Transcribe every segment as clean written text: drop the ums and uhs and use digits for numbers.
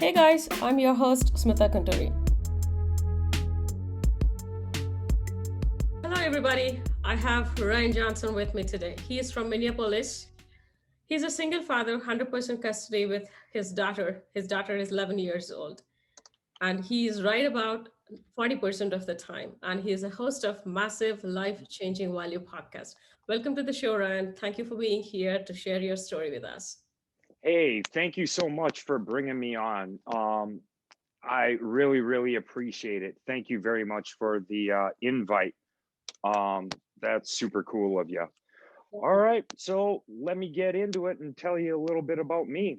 Hey guys, I'm your host Smitha. Hello everybody. I have Ryan Johnson with me today. He is from Minneapolis. He's a single father, 100% custody with his daughter. His daughter is 11 years old, and he is right about 40% of the time. And he is a host of massive life-changing value podcast. Welcome to the show, Ryan. Thank you for being here to share your story with us. Hey, thank you so much for bringing me on. I really appreciate it. Thank you very much for the invite. That's super cool of you. All right, so let me get into it and tell you a little bit about me.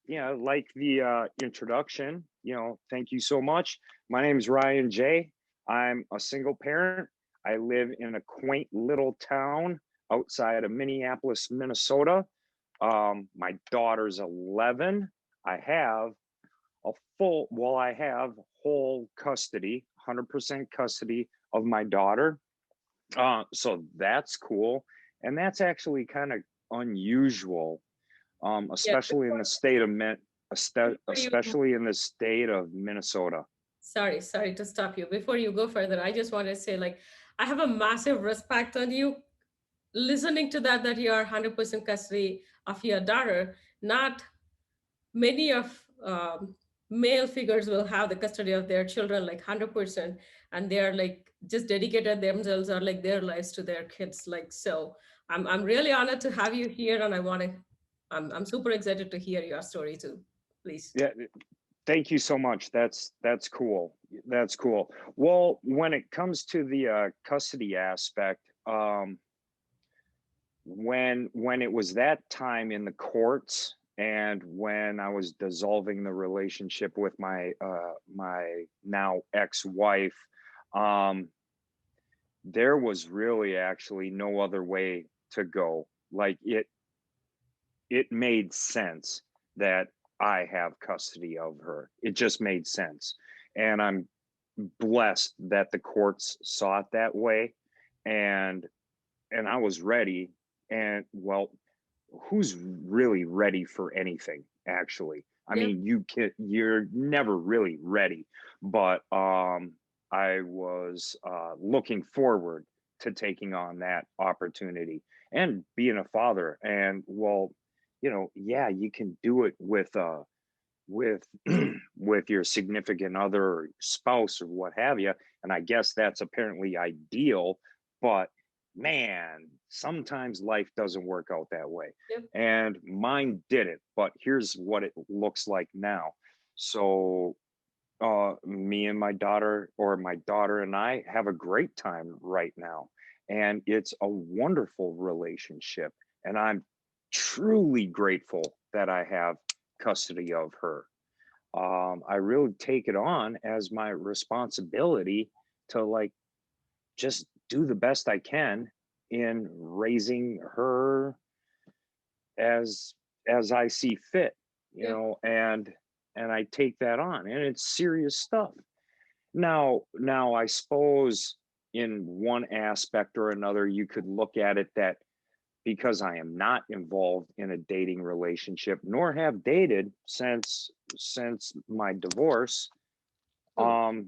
Yeah, like the introduction, thank you so much. My name is Ryan J. I'm a single parent. I live in a quaint little town outside of Minneapolis, Minnesota. My daughter's 11. I have I have whole custody, 100% custody of my daughter. So that's cool. And that's actually kind of unusual, Yeah, especially in the state of before you especially in the state of Minnesota. sorry to stop you. Before you go further, I just want to say, like, I have a massive respect on you. Listening to that you are 100% custody of your daughter. Not many of male figures will have the custody of their children like 100%, and they are like just dedicated themselves or like their lives to their kids. Like, so I'm really honored to have you here, and I'm super excited to hear your story too. Please. Yeah, thank you so much. That's cool. That's cool. Well, when it comes to the custody aspect, when it was that time in the courts and when I was dissolving the relationship with my now ex-wife, um, there was really actually no other way to go. Like it made sense that I have custody of her. It just made sense. And I'm blessed that the courts saw it that way. And I was ready. And well, who's really ready for anything, actually? I Yep. mean, you're never really ready. But I was looking forward to taking on that opportunity and being a father. And well, yeah, you can do it with with your significant other or spouse or what have you, and I guess that's apparently ideal, but man, sometimes life doesn't work out that way, Yep. and mine didn't. But here's what it looks like now. So me and my daughter, or my daughter and I, have a great time right now, and it's a wonderful relationship, and I'm truly grateful that I have custody of her. I really take it on as my responsibility to, like, just do the best I can in raising her as I see fit, Yep. and I take that on, and it's serious stuff. Now I suppose in one aspect or another you could look at it that because I am not involved in a dating relationship, nor have dated since my divorce, Hmm.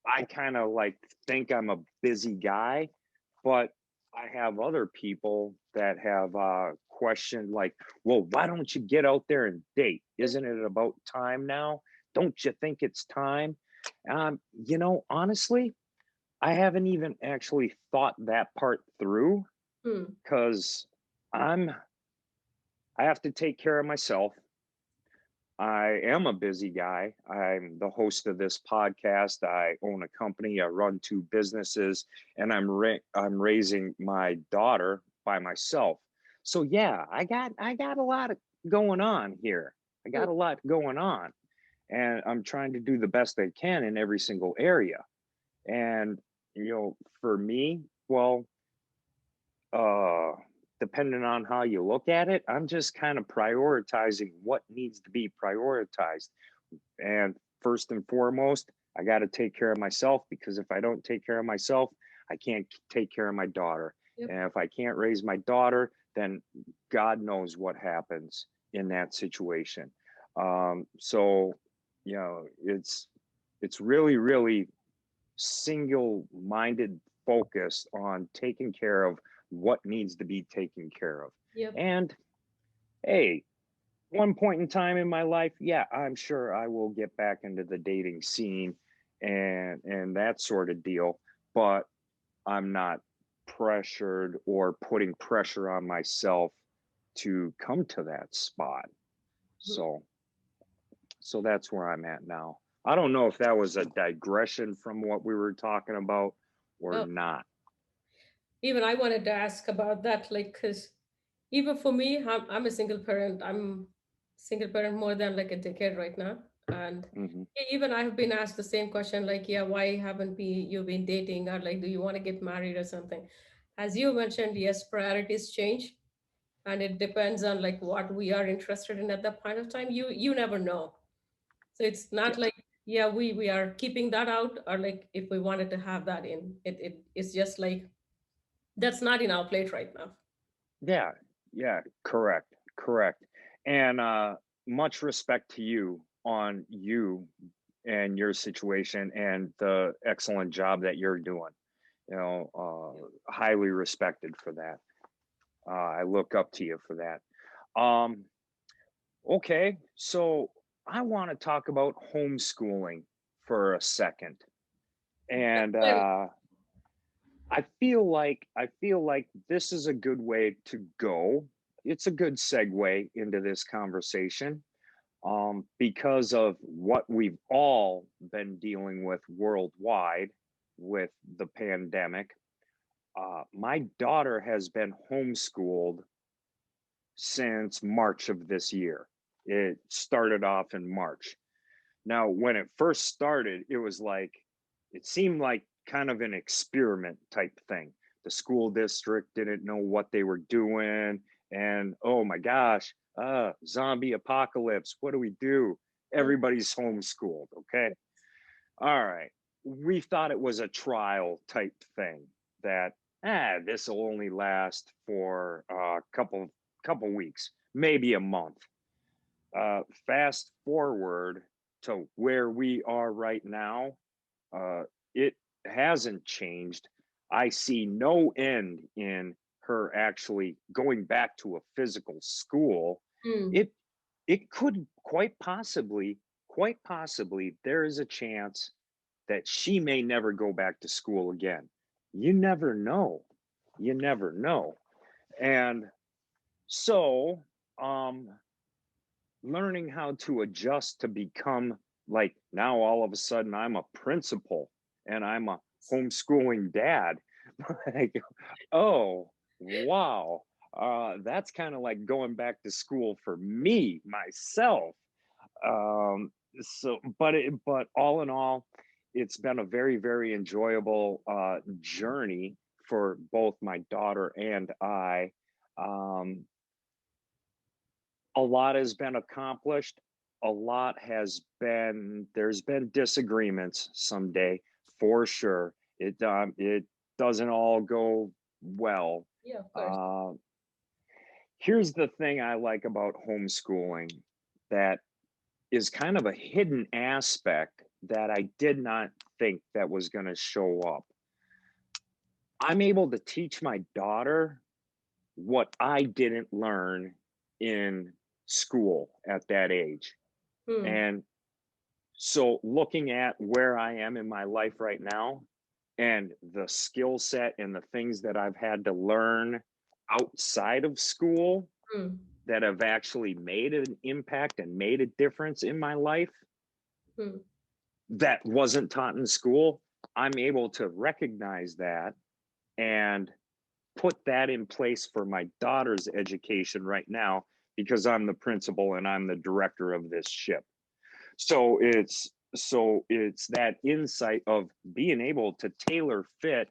I kind of like think I'm a busy guy, but I have other people that have questioned, like, well, why don't you get out there and date? Yep. Isn't it about time now? Don't you think it's time? Honestly, I haven't even actually thought that part through Hmm. because I'm I have to take care of myself. I am a busy guy. I'm the host of this podcast. I own a company. I run two businesses, and I'm raising my daughter by myself. So yeah, I got a lot going on here. I Hmm. got a lot going on, and I'm trying to do the best I can in every single area. And for me, well, uh depending on how you look at it, I'm just kind of prioritizing what needs to be prioritized. And first and foremost, I got to take care of myself, because if I don't take care of myself, I can't take care of my daughter. Yep. And if I can't raise my daughter, then God knows what happens in that situation. So you know, it's really, really single-minded focus on taking care of what needs to be taken care of. Yep. And hey, one point in time in my life, yeah, I'm sure I will get back into the dating scene and that sort of deal, but I'm not pressured or putting pressure on myself to come to that spot. Mhm. So so that's where I'm at now. I don't know if that was a digression from what we were talking about or Oh, not. even I wanted to ask about that, like, because even for me, I'm a single parent. I'm single parent more than like a decade right now. And Mhm. even I have been asked the same question, like, yeah, why haven't you been dating, or like, do you want to get married or something? As you mentioned, yes, priorities change, and it depends on like what we are interested in at that point of time. You never know. So it's not Yeah. like, yeah, we are keeping that out, or like if we wanted to have that in, it's just like that's not in our plate right now. Yeah. Yeah. Correct. Correct. And much respect to you on you and your situation and the excellent job that you're doing. You know, highly respected for that. I look up to you for that. Um, okay, so I want to talk about homeschooling for a second, and Well, I feel like this is a good way to go. It's a good segue into this conversation, because of what we've all been dealing with worldwide with the pandemic. My daughter has been homeschooled since March of this year. It started off in March. Now, when it first started, it was like, it seemed like kind of an experiment type thing. The school district didn't know what they were doing. And oh my gosh, zombie apocalypse. What do we do? Everybody's homeschooled. Okay. All right. We thought it was a trial type thing that, this will only last for a couple weeks, maybe a month. Fast forward to where we are right now, it hasn't changed. I see no end in her actually going back to a physical school. mm, It it could quite possibly, there is a chance that she may never go back to school again. You never know. You never know. And so, um, learning how to adjust to become like now all of a sudden I'm a principal and I'm a homeschooling dad. Like, oh, wow. That's kind of like going back to school for me myself. But all in all, it's been a very, very enjoyable journey for both my daughter and I. Um, a lot has been accomplished. A lot has been, there's been disagreements someday for sure. It doesn't all go well. yeah, of course. Uh, Here's the thing I like about homeschooling that is kind of a hidden aspect that I did not think that was going to show up. I'm able to teach my daughter what I didn't learn in school at that age. Hmm. And so looking at where I am in my life right now and the skill set and the things that I've had to learn outside of school Hmm. that have actually made an impact and made a difference in my life Hmm. that wasn't taught in school, I'm able to recognize that and put that in place for my daughter's education right now because I'm the principal and I'm the director of this ship. So it's that insight of being able to tailor fit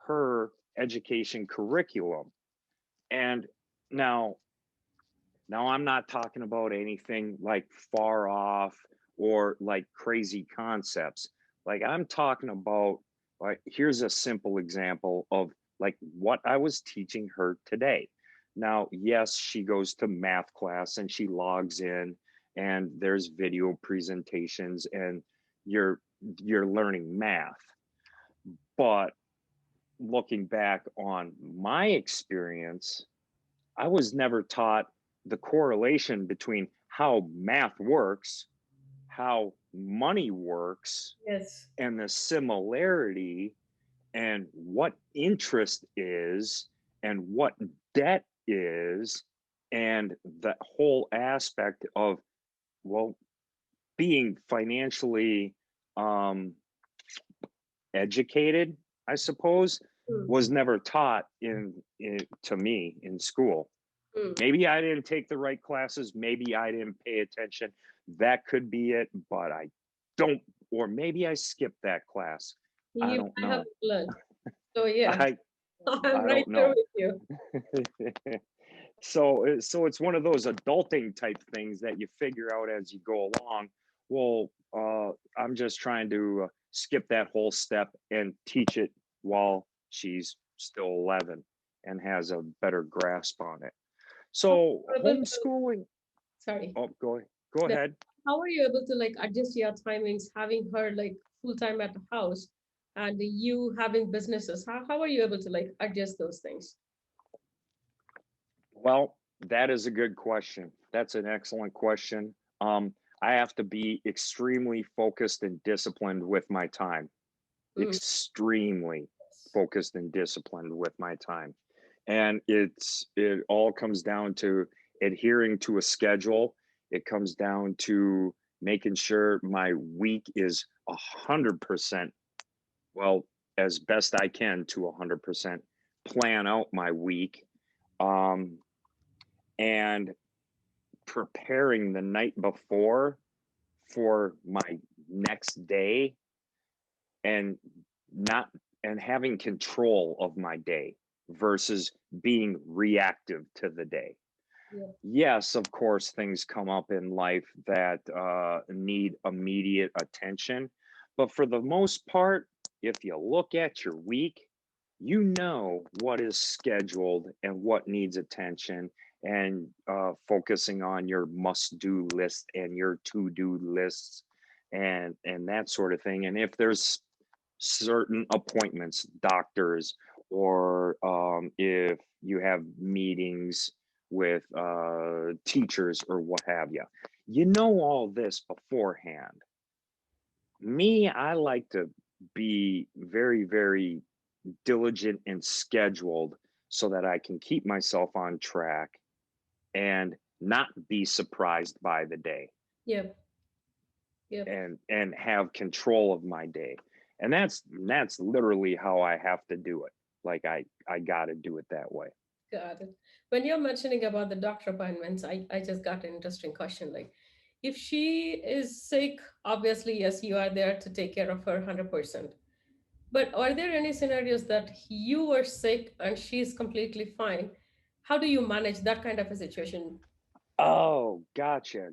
her education curriculum. And now now I'm not talking about anything like far off or like crazy concepts. Like I'm talking about, like, here's a simple example of like what I was teaching her today. Now, yes, she goes to math class and she logs in and there's video presentations, and you're you're learning math. But looking back on my experience, I was never taught the correlation between how math works, how money works, Yes. and the similarity, and what interest is, and what debt is, and the whole aspect of, well, being financially um, educated, I suppose, Mm, was never taught to me in school. mm. Maybe I didn't take the right classes, maybe I didn't pay attention. That could be it, but I don't, or maybe I skipped that class. I You don't I have know. learned. So yeah, I I'm I right don't there know. with you. So it's one of those adulting type things that you figure out as you go along. Well, I'm just trying to skip that whole step and teach it while she's still 11 and has a better grasp on it. How So are you able to, homeschooling. sorry. Oh, go No, ahead. how are you able to like adjust your timings, having her like full time at the house and you having businesses? How are you able to like adjust those things? Well, that is a good question. That's an excellent question. I have to be extremely focused and disciplined with my time. Mm, Extremely yes. focused and disciplined with my time. And it all comes down to adhering to a schedule. It comes down to making sure my week is 100%, well, as best I can to 100% plan out my week. Um, and preparing the night before for my next day, and not and having control of my day versus being reactive to the day. Yeah. Yes, of course, things come up in life that need immediate attention. But for the most part, if you look at your week, you know what is scheduled and what needs attention, and focusing on your must do list and your to do lists, and that sort of thing. And if there's certain appointments, doctors, or if you have meetings with teachers or what have you. You know all this beforehand. Me, I like to be very, very diligent and scheduled so that I can keep myself on track and not be surprised by the day, Yep. Yep. and have control of my day. And that's literally how I have to do it. Like I got to do it that way. Got it. When you're mentioning about the doctor appointments, I just got an interesting question. Like, if she is sick, obviously, yes, you are there to take care of her 100%. But are there any scenarios that you are sick and she's completely fine? How do you manage that kind of a situation? Oh, gotcha.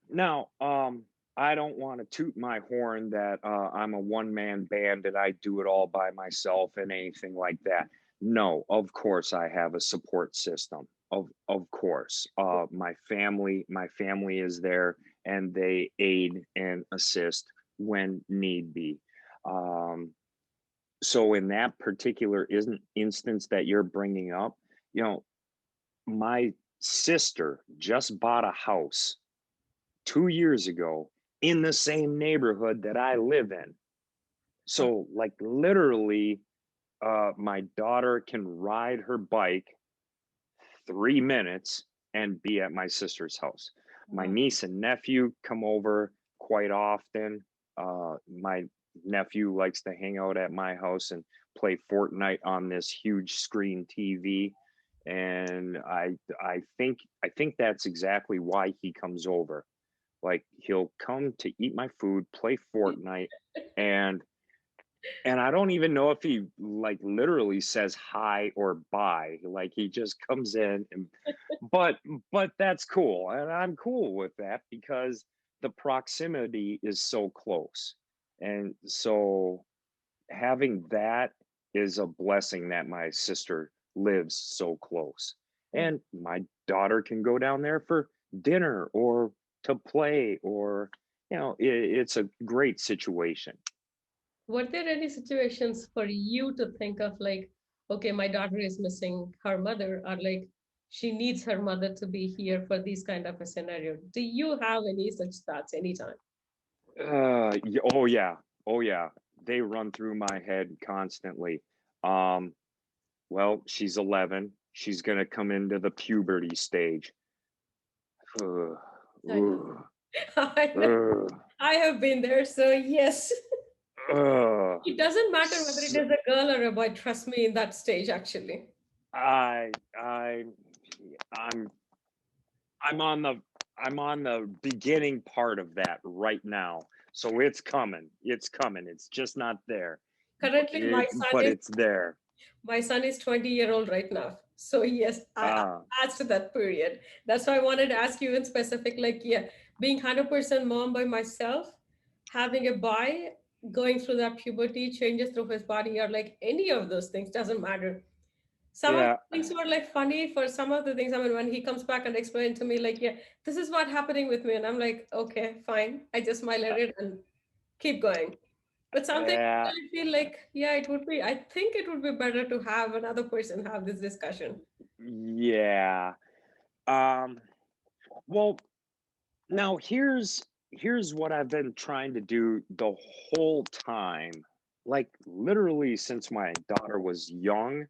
Now, I don't want to toot my horn that I'm a one man band and I do it all by myself and anything like that. No, of course I have a support system. Of course, my family is there, and they aid and assist when need be. Um, so in that particular isn't instance that you're bringing up, you know, my sister just bought a house 2 years ago in the same neighborhood that I live in. Uh, So, like, literally, my daughter can ride her bike 3 minutes and be at my sister's house. My uh, niece and nephew come over quite often. My nephew likes to hang out at my house and play Fortnite on this huge screen TV. And I think that's exactly why he comes over. Like, he'll come to eat my food, play Fortnite, and I don't even know if he, like, literally says hi or bye. Like, he just comes in, and but that's cool. And I'm cool with that because the proximity is so close. And so having that is a blessing, that my sister lives so close. yeah. And my daughter can go down there for dinner or to play, or it's a great situation. Were there any situations for you to think of like, okay, my daughter is missing her mother, or like she needs her mother to be here for these kind of a scenario? Do you have any such thoughts anytime? Oh yeah, oh yeah, they run through my head constantly. um well, she's 11, she's gonna come into the puberty stage. Ugh, I know. ugh, I know. ugh, I have been there, so yes. ugh. It doesn't matter whether it S- is a girl or a boy, trust me in that stage actually. I I'm I'm on the I'm on the beginning part of that right now. So it's coming. It's coming. It's just not there. But Currently it's there. my son is 20-year-old right now. So yes, I Ah, passed that period. That's why I wanted to ask you in specific, like, yeah, being 100% mom by myself, having a boy going through that puberty, changes through his body, or like any of those things, doesn't matter. Some of the yeah. things were like funny for some of the things. I mean, when he comes back and explained to me, like, yeah, this is what happening with me. And I'm like, okay, fine. I just smile at it and keep going. But something Yeah. I feel like, yeah, it would be, I think it would be better to have another person have this discussion. Yeah. Um, well, now here's what I've been trying to do the whole time, like literally since my daughter was young,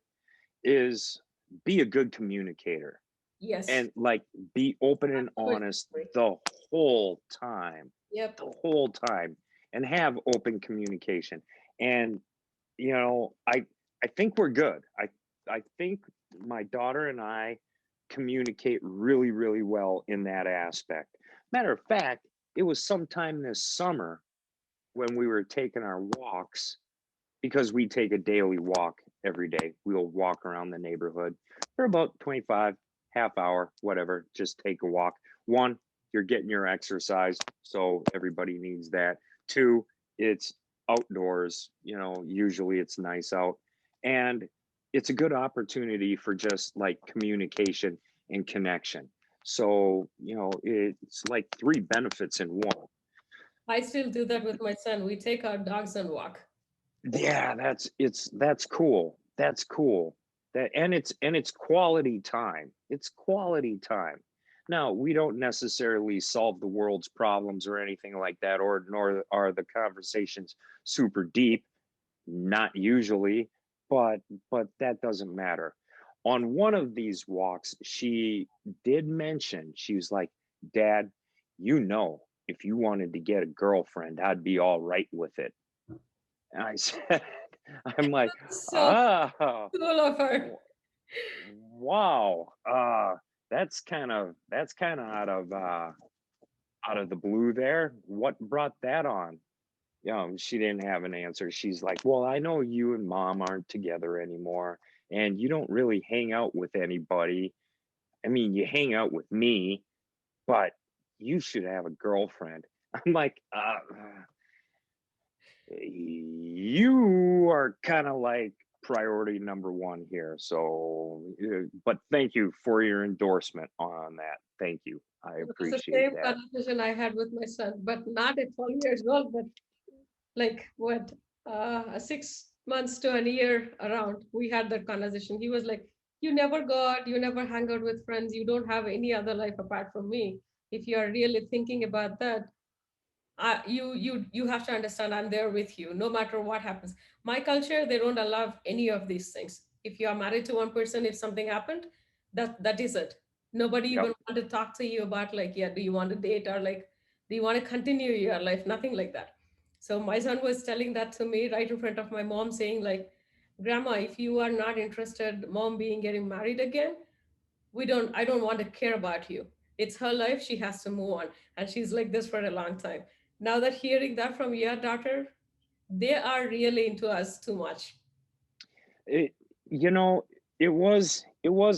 is be a good communicator, Yes. and like be open and I would honest agree. the whole time, Yep. the whole time, and have open communication. And I think we're good. I think my daughter and I communicate really, really well in that aspect. Matter of fact, it was sometime this summer when we were taking our walks, because we take a daily walk every day. We'll walk around the neighborhood for about 25, half hour, whatever, just take a walk. One, you're getting your exercise, so everybody needs that. Two, it's outdoors, usually it's nice out. And it's a good opportunity for just like communication and connection. So, it's like three benefits in one. I still do that with my son. We take our dogs and walk. Yeah, that's cool. That's cool. And it's quality time. It's quality time. Now, we don't necessarily solve the world's problems or anything like that, or nor are the conversations super deep, not usually, but that doesn't matter. On one of these walks, she did mention, she was like, "Dad, if you wanted to get a girlfriend, I'd be all right with it." And I said, I'm like, So "Oh, cool of her. w- wow. That's kind of out of the blue there. What brought that on?" She didn't have an answer. She's like, "Well, I know you and mom aren't together anymore, and you don't really hang out with anybody. I mean, you hang out with me, but you should have a girlfriend." I'm like, you are kind of like priority number one here. So, but thank you for your endorsement on that. Thank you. I It was the appreciate same that. conversation I had with my son, but not at 12 years old, but like what, 6 months to a year around, we had that conversation. He was like, you never go out, you never hang out with friends, you don't have any other life apart from me. If you are really thinking about that, you have to understand I'm there with you no matter what happens. My culture, they don't allow any of these things. If you are married to one person, if something happened, that is it. Nobody Yep. even want to talk to you about like, yeah, do you want to date, or like, do you want to continue your life? Nothing like that. So my son was telling that to me right in front of my mom, saying like, grandma, if you are not interested mom being getting married again, I don't want to care about you. It's her life, she has to move on. And she's like this for a long time. Now that hearing that from your daughter, they are really into us too much. It, you know, it was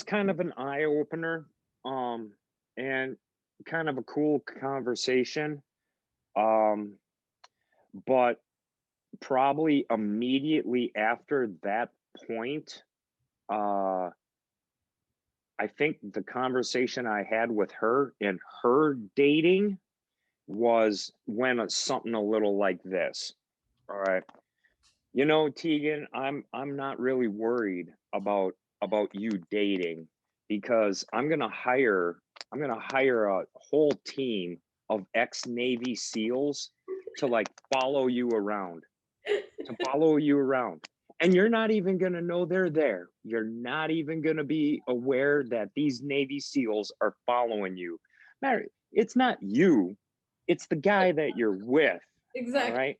kind of an eye opener, um, and kind of a cool conversation. Um, but probably immediately after that point, uh, I think the conversation I had with her and her dating. was when something a little like this. All right. Tegan, I'm not really worried about you dating because I'm gonna hire a whole team of ex-Navy SEALs to like follow you around. And you're not even gonna know they're there. You're not even gonna be aware that these Navy SEALs are following you. Matter, it's not you, it's the guy that you're with. All Exactly. right.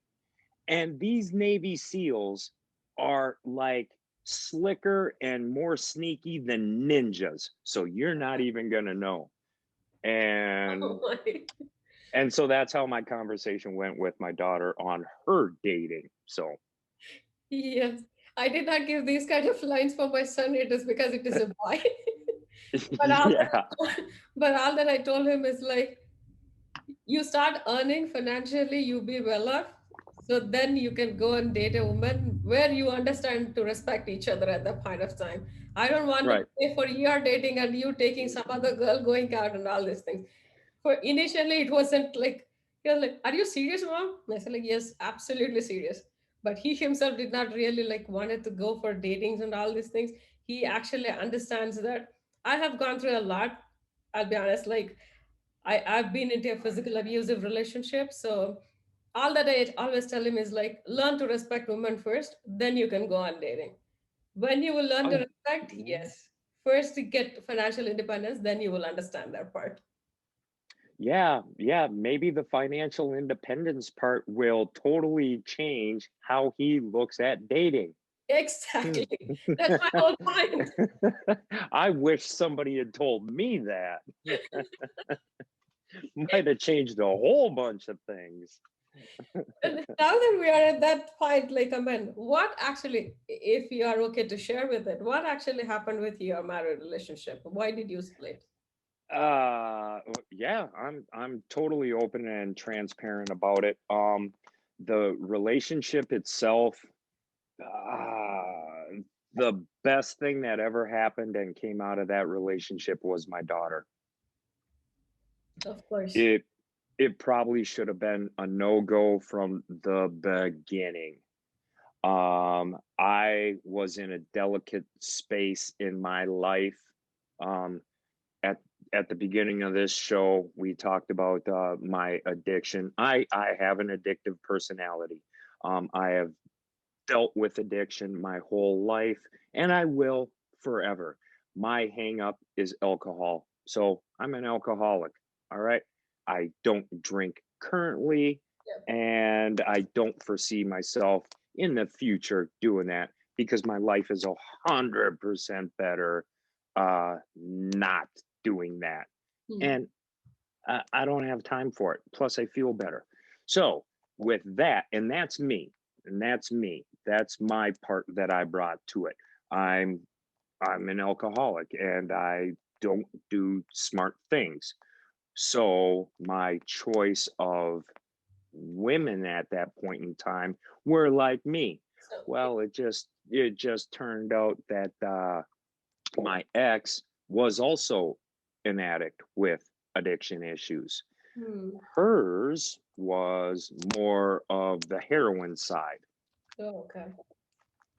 And these Navy SEALs are like slicker and more sneaky than ninjas. So you're not even going to know. Oh And my. so that's how my conversation went with my daughter on her dating. So Yes. I did not give these kind of lines for my son. It is because it is a boy. But all yeah, that, but all that I told him is like, you start earning financially, you be well off, so then you can go and date a woman where you understand to respect each other at that point of time. I don't want to right, pay for your dating and you taking some other girl going out and all these things. For initially it wasn't like, he was like, are you serious, mom? And I said like, yes, absolutely serious. But he himself did not really like wanted to go for datings and all these things. He actually understands that I have gone through a lot. I'll be honest, like I've been into a physical abusive relationship. So all that I always tell him is like, learn to respect women first, then you can go on dating. When you will learn to oh, respect, yes. First to get financial independence, then you will understand that part. yeah, yeah. Maybe the financial independence part will totally change how he looks at dating. Hmm. Exactly. That's my whole point. I wish somebody had told me that. Might have changed a whole bunch of things. And now that we are at that point, like, I mean, what actually, if you are okay to share with it, what actually happened with your married relationship? Why did you split? Yeah, I'm totally open and transparent about it. The relationship itself, uh, the best thing that ever happened and came out of that relationship was my daughter. Of course. It it probably should have been a no-go from the beginning. I was in a delicate space in my life. Um, at the beginning of this show, we talked about my addiction. I have an addictive personality. I have dealt with addiction my whole life, and I will forever. My hang up is alcohol. So I'm an alcoholic. All right. I don't drink currently, Yep. and I don't foresee myself in the future doing that because my life is 100% better not doing that. Hmm. And I don't have time for it. Plus, I feel better. So, with that, and that's my part that I brought to it. I'm I'm an alcoholic, and I don't do smart things. So, my choice of women at that point in time were like me. So, Well, it just turned out that my ex was also an addict with addiction issues. hmm. Hers was more of the heroin side. Oh, okay.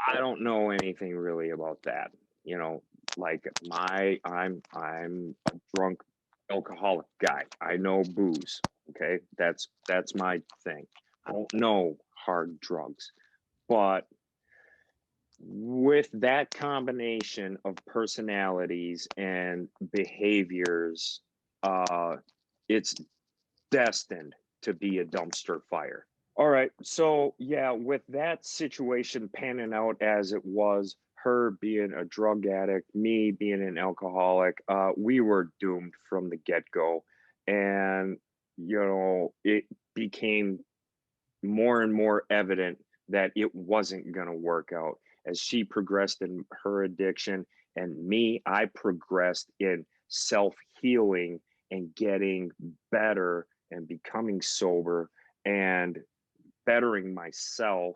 I don't know anything really about that. You know, like I'm a drunk alcoholic guy. I know booze. Okay, that's my thing. I don't know hard drugs, but with that combination of personalities and behaviors, uh, it's destined to be a dumpster fire. All right. So, yeah, with that situation panning out as it was, her being a drug addict, me being an alcoholic, we were doomed from the get go. And, it became more and more evident that it wasn't going to work out as she progressed in her addiction. And me, I progressed in self healing and getting better and becoming sober and bettering myself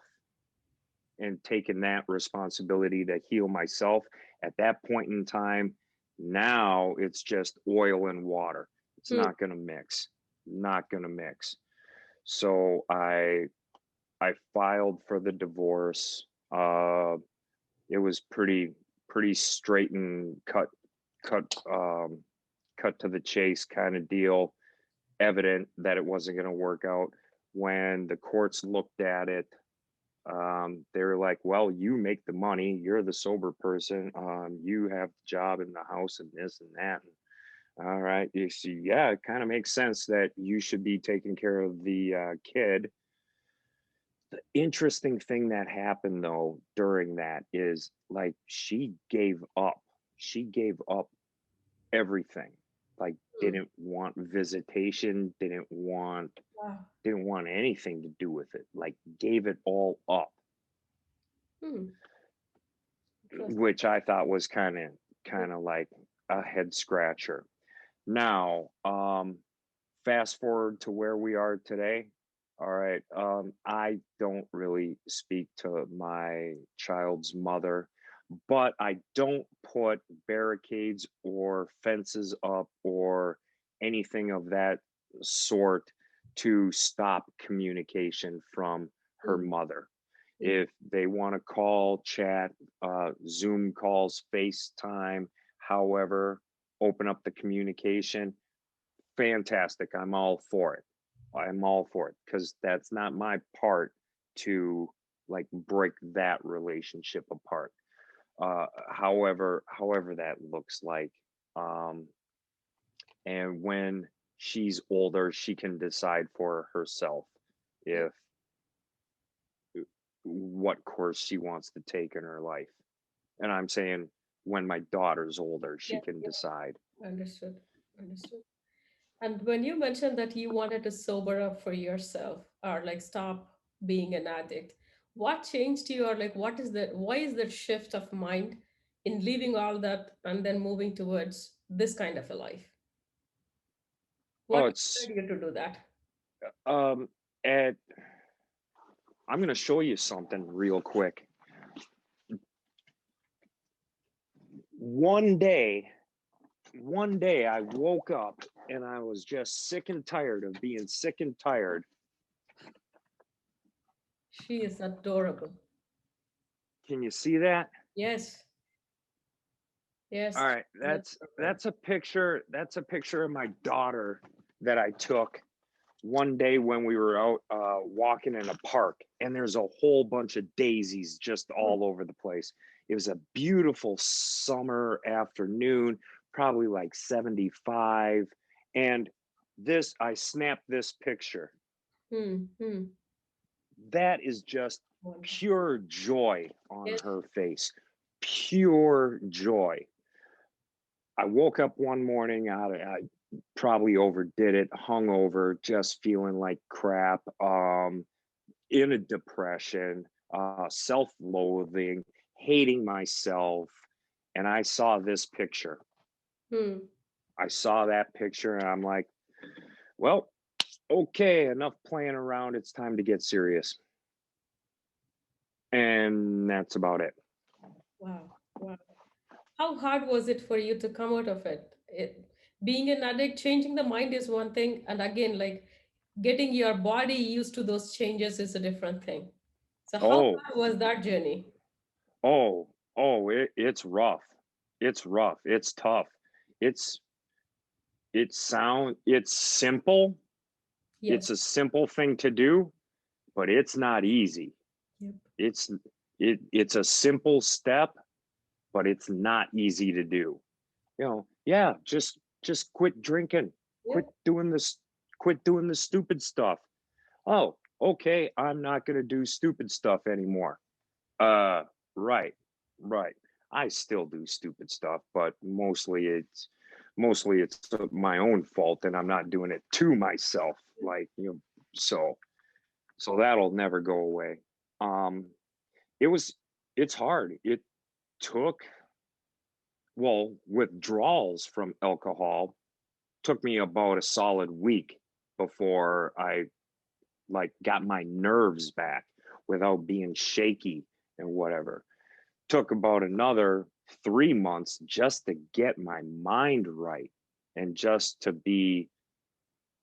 and taking that responsibility to heal myself at that point in time. Now it's just oil and water. It's Hmm. not going to mix. not gonna mix. So I filed for the divorce. It was pretty straight and cut cut to the chase kind of deal. Evident that it wasn't going to work out. When the courts looked at it, they were like, "Well, you make the money. You're the sober person. You have the job in the house and this and that." All right, you see, yeah, it kind of makes sense that you should be taking care of the kid. The interesting thing that happened though during that is like she gave up everything. Like Hmm. didn't want visitation, Wow. didn't want anything to do with it. Like gave it all up, Hmm. Interesting. which I thought was kind of like a head scratcher. Now, fast forward to where we are today. All right. I don't really speak to my child's mother, but I don't put barricades or fences up or anything of that sort to stop communication from her Hmm. mother. Hmm. If they want to call, chat, Zoom calls, FaceTime, however, open up the communication, fantastic. I'm all for it. I'm all for it because that's not my part to like break that relationship apart. However that looks like. Um, and when she's older, she can decide for herself Yeah. if what course she wants to take in her life. And I'm saying when my daughter's older, she Yeah. can Yeah. decide. Understood. Understood. And when you mentioned that you wanted to sober up for yourself or like stop being an addict, what changed you, or like what is that? Why is that shift of mind in leaving all that and then moving towards this kind of a life? Oh, What it's inspired you to do that? um at I'm going to show you something real quick. One day, one day I woke up and I was just sick and tired of being sick and tired. She is adorable. Can you see that? Yes, All yes, right, she's adorable. that's a picture of my daughter that I took one day when we were out walking in a park, and there's a whole bunch of daisies just Hmm. all over the place. It was a beautiful summer afternoon, probably like 75, and this I snapped this picture. Hmm. Hmm. That is just Wonderful. pure joy on Yes. her face. Pure joy. I woke up one morning, I probably overdid it, hungover, just feeling like crap, in a depression, self loathing, hating myself. And I saw this picture. Hmm. I saw that picture and I'm like, well, okay, enough playing around. It's time to get serious. And that's about it. Wow. Wow. How hard was it for you to come out of it? Being an addict, changing the mind is one thing, and again, like getting your body used to those changes is a different thing. So, how Oh, hard was that journey? it's rough. It's rough. It's tough. It's it's simple. It's Yes. a simple thing to do, but it's not easy. Yep. It's it's a simple step, but it's not easy to do. Yeah, just quit drinking. Quit Yep. doing this quit doing the stupid stuff. Oh, okay, I'm not going to do stupid stuff anymore. Uh, right, right. I still do stupid stuff, but mostly it's my own fault, and I'm not doing it to myself. Like so so that'll never go away. Um, it was it's hard. It took withdrawals from alcohol took me about a solid week before I like got my nerves back without being shaky and whatever. Took about another 3 months just to get my mind right and just to be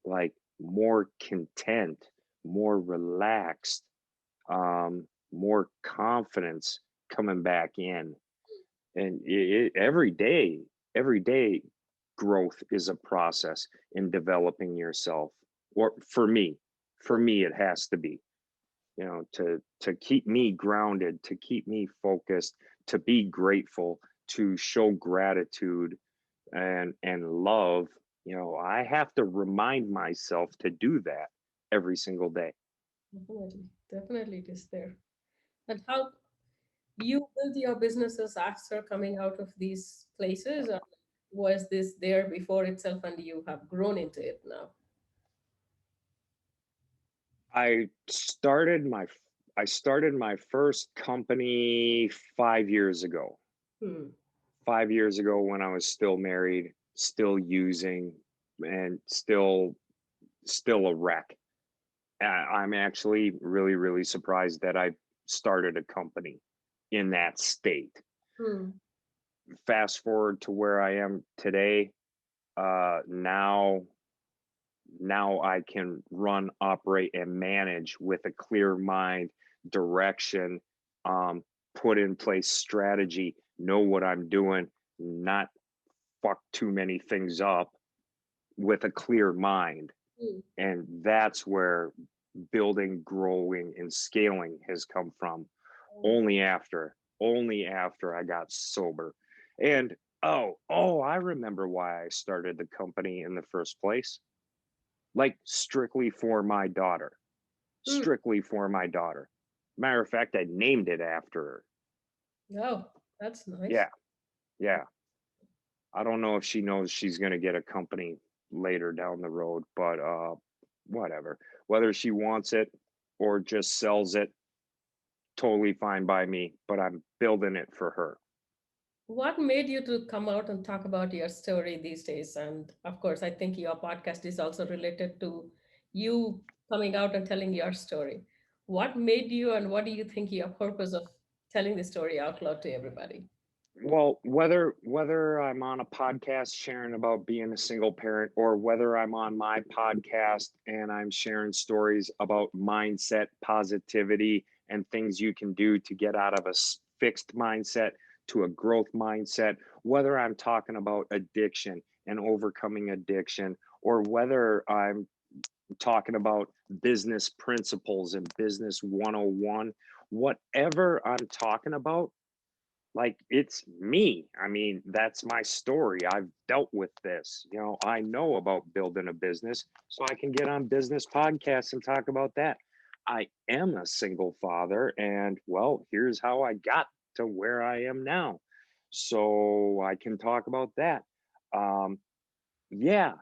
like more content, more relaxed, more confidence coming back in. And every day, growth is a process in developing yourself. Or for me, it has to be, to keep me grounded, to keep me focused, to be grateful, to show gratitude and love. I have to remind myself to do that every single day. Definitely, definitely it is there. And how you build your businesses after coming out of these places, or was this there before itself and you have grown into it now? I started my I started my first company 5 years ago. Hmm. 5 years ago, when I was still married, still using, and still a wreck. I'm actually really, really surprised that I started a company in that state. Hmm. Fast forward to where I am today. Now I can run, operate, and manage with a clear mind, direction, um, put in place strategy, know what I'm doing, not fuck too many things up, with a clear mind. Hmm. And that's where building, growing, and scaling has come from. Oh, Only after I got sober. And I remember why I started the company in the first place. Like, strictly for my daughter. hmm. Strictly for my daughter. Matter of fact, I named it after her. Oh, that's nice. Yeah, yeah. I don't know if she knows she's going to get a company later down the road, but whatever. Whether she wants it or just sells it, totally fine by me, but I'm building it for her. What made you to come out and talk about your story these days? And of course, I think your podcast is also related to you coming out and telling your story. What made you, and what do you think your purpose of telling the story out loud to everybody? Well, whether I'm on a podcast sharing about being a single parent, or whether I'm on my podcast and I'm sharing stories about mindset, positivity, and things you can do to get out of a fixed mindset to a growth mindset, whether I'm talking about addiction and overcoming addiction, or whether I'm talking about business principles and business 101, whatever I'm talking about, like, it's me. I mean, that's my story. I've dealt with this. I know about building a business, so I can get on business podcasts and talk about that. I am a single father, and well, here's how I got to where I am now. So I can talk about that. Um, yeah,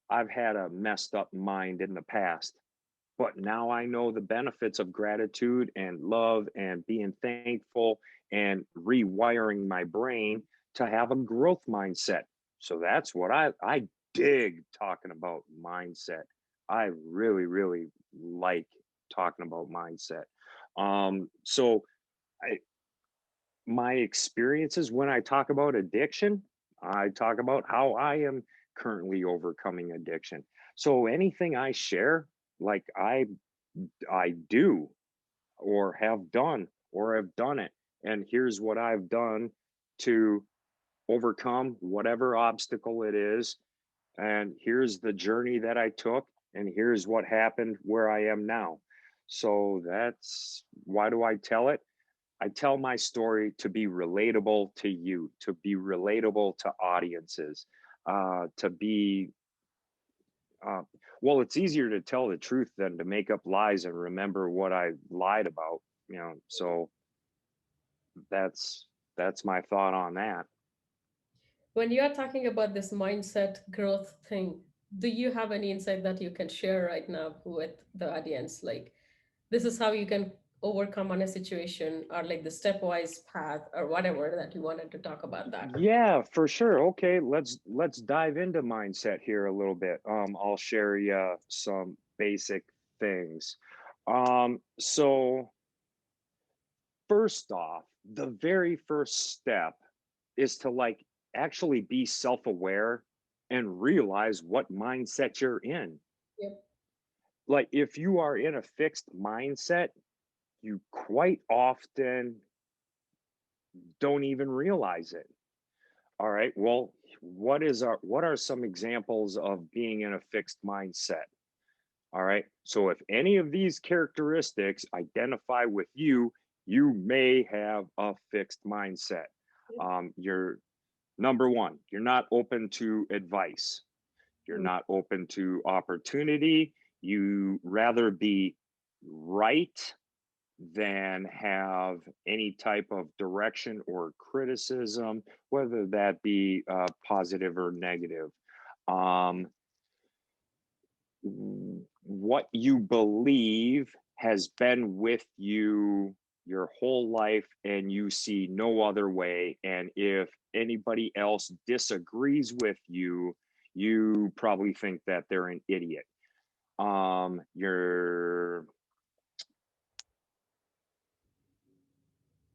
I've had a messed up mind in the past, but now I know the benefits of gratitude and love and being thankful and rewiring my brain to have a growth mindset. So that's what I dig talking about mindset. I really, really like talking about mindset. So I, my experiences when I talk about addiction, I talk about how I am currently overcoming addiction. So anything I share, like, I do, or have done, or have done it. And here's what I've done to overcome whatever obstacle it is. And here's the journey that I took. And here's what happened where I am now. So that's why do I tell it? I tell my story to be relatable to you, to be relatable to audiences, to be uh, well, it's easier to tell the truth than to make up lies and remember what I lied about. So that's that's my thought on that. When you are talking about this mindset growth thing, do you have any insight that you can share right now with the audience? Like, this is how you can overcome on a situation, or like the stepwise path, or whatever that you wanted to talk about that. Yeah, for sure. Okay, let's dive into mindset here a little bit. I'll share you some basic things. So first off, the very first step is to, like, actually be self-aware and realize what mindset you're in. Yep. like if you are in a fixed mindset, you quite often don't even realize it. All right. Well, what are some examples of being in a fixed mindset? All right. So if any of these characteristics identify with you, you may have a fixed mindset. You're number one, you're not open to advice. You're Mm. not open to opportunity. You rather be right than have any type of direction or criticism, whether that be positive or negative. Um, what you believe has been with you your whole life, and you see no other way. And if anybody else disagrees with you, you probably think that they're an idiot. You're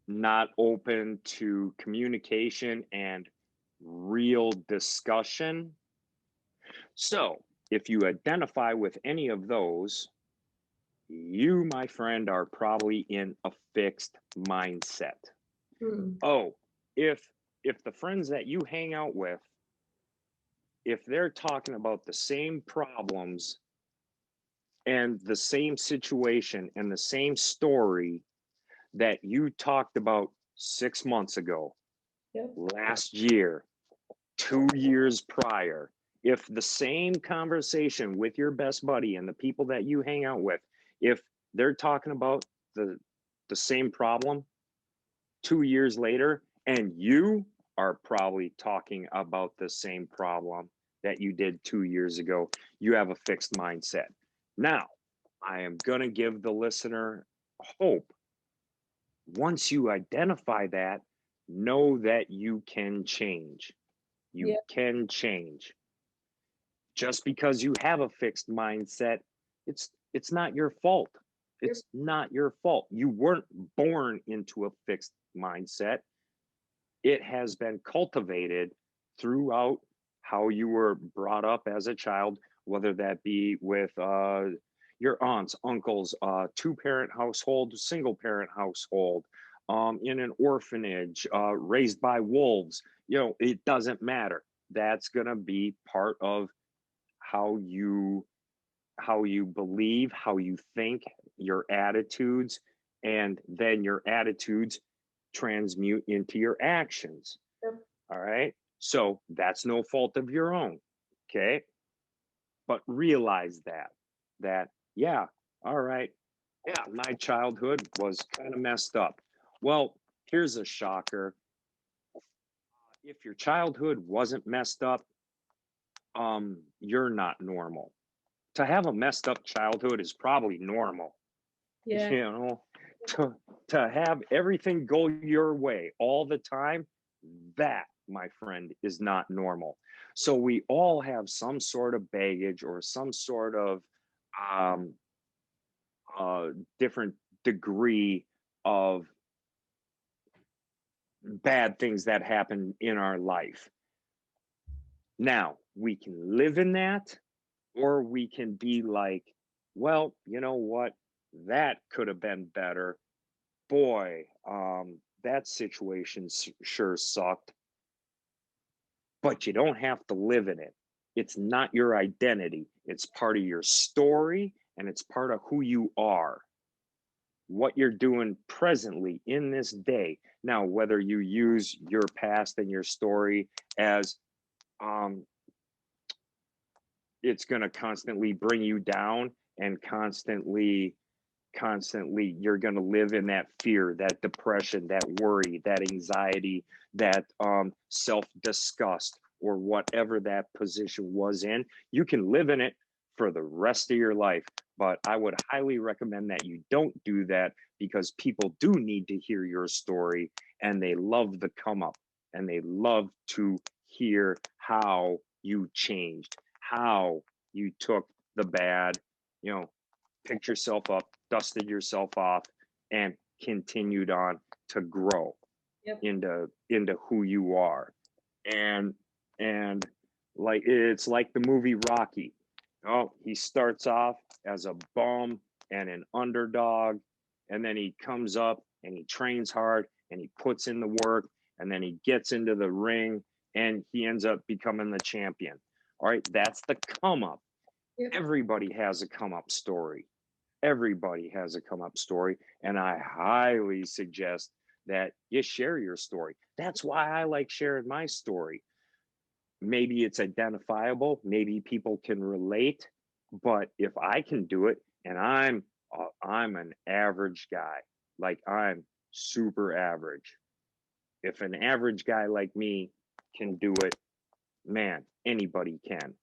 not open to communication and real discussion. So, if you identify with any of those, you, my friend, are probably in a fixed mindset. Mm. Oh, if the friends that you hang out with, if they're talking about the same problems and the same situation and the same story that you talked about 6 months ago, Yep. last year, 2 years prior, if the same conversation with your best buddy and the people that you hang out with, if they're talking about the the same problem 2 years later, and you are probably talking about the same problem that you did 2 years ago, you have a fixed mindset. Now, I am going to give the listener hope. Once you identify that, know that you can change. You Yeah. can change. Just because you have a fixed mindset, it's not your fault. Yep. It's not your fault. You weren't born into a fixed mindset. It has been cultivated throughout how you were brought up as a child, whether that be with your aunts, uncles, two-parent household, single-parent household, in an orphanage, raised by wolves. It doesn't matter. That's gonna be part of how you how you believe, how you think, your attitudes, and then your attitudes transmute into your actions. Yep. All right. So that's no fault of your own. Okay. But realize that, yeah, all right. Yeah, my childhood was kind of messed up. Well, here's a shocker. If your childhood wasn't messed up, you're not normal. To have a messed up childhood is probably normal. Yeah. you know to have everything go your way all the time, that, my friend, is not normal. So we all have some sort of baggage or some sort of um uh different degree of bad things that happen in our life. Now we can live in that, or we can be like, well, you know what, that could have been better. Boy, that situation sure sucked, but you don't have to live in it. It's not your identity. It's part of your story, and it's part of who you are, what you're doing presently in this day. Now, whether you use your past and your story as um, it's going to constantly bring you down and constantly you're going to live in that fear, that depression, that worry, that anxiety, that self-disgust, or whatever that position was in. You can live in it for the rest of your life, but I would highly recommend that you don't do that, because people do need to hear your story, and they love the come up, and they love to hear how you changed, how you took the bad, you know, picked yourself up, dusted yourself off, and continued on to grow Yep. into who you are. And and like, it's like the movie Rocky. Oh, he starts off as a bum and an underdog, and then he comes up and he trains hard and he puts in the work, and then he gets into the ring and he ends up becoming the champion. All right, that's the come up. Yep. Everybody has a come up story. Everybody has a come up story. And I highly suggest that you share your story. That's why I like sharing my story. Maybe it's identifiable, maybe people can relate, but if I can do it and I'm an average guy, like I'm super average. If an average guy like me can do it, man, anybody can.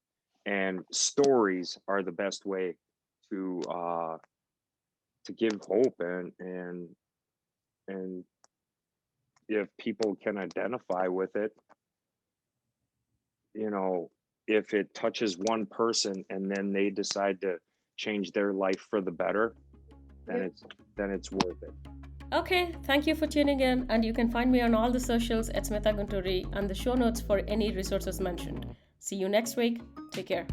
And stories are the best way to give hope, and if people can identify with it, you know, if it touches one person and then they decide to change their life for the better, then Yep. it's worth it. Okay, thank you for tuning in, and you can find me on all the socials at Smitha Gunturi and the show notes for any resources mentioned. See you next week. Take care.